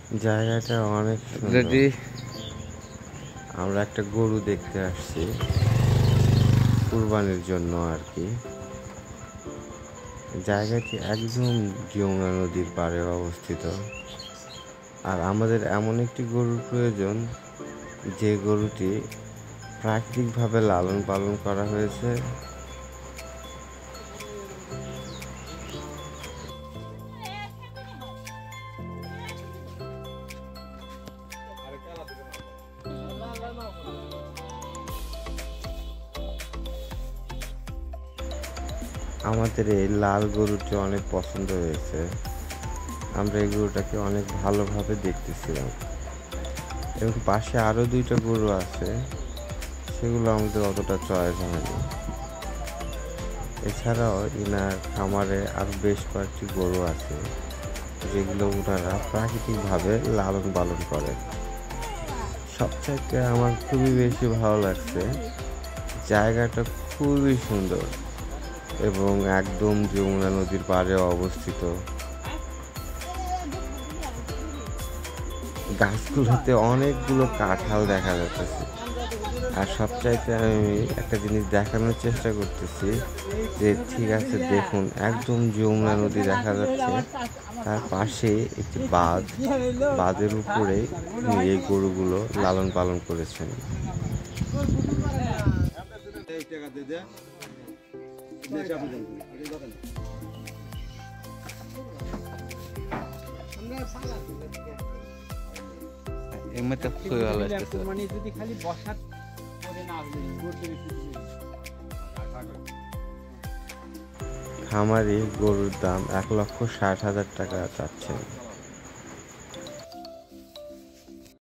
জায়গাটা অনেক সুন্দর। আমরা একটা গরু দেখতে আসছি কুরবানির জন্য আর কি। জায়গাটি একদম যমুনা নদীর পাড়ে অবস্থিত। আর আমাদের এমন একটি গরুর প্রয়োজন যে গরুটি প্রাকৃতিকভাবে লালন পালন করা হয়েছে। আমাদের এই লাল গরুটি অনেক পছন্দ হয়েছে। আমরা এই গরুটাকে অনেক ভালোভাবে দেখতেছিলাম এবং পাশে আরো দুইটা গরু আছে, সেগুলো আমাদের অতটা চয়েস হয়নি। এছাড়াও ইনার খামারে আরো বেশ কয়েকটি গরু আছে যেগুলো ওনারা প্রাকৃতিকভাবে লালন পালন করে। সবচাইতে আমার খুবই বেশি ভালো লাগছে, জায়গাটা খুবই সুন্দর এবং একদম যমুনা নদীর পাড়ে অবস্থিত। গাছগুলোতে অনেকগুলো কাঁঠাল দেখা যাচ্ছে। আর সবচাইতে আমি একটা জিনিস দেখানোর চেষ্টা করতেছি যে ঠিক আছে, দেখুন একদম যমুনা নদী দেখা যাচ্ছে, তার পাশে একটি বাঁধের উপরে এই গরুগুলো লালন পালন করেছেন। খামারি গরুর দাম 1,60,000 টাকা চাচ্ছেন।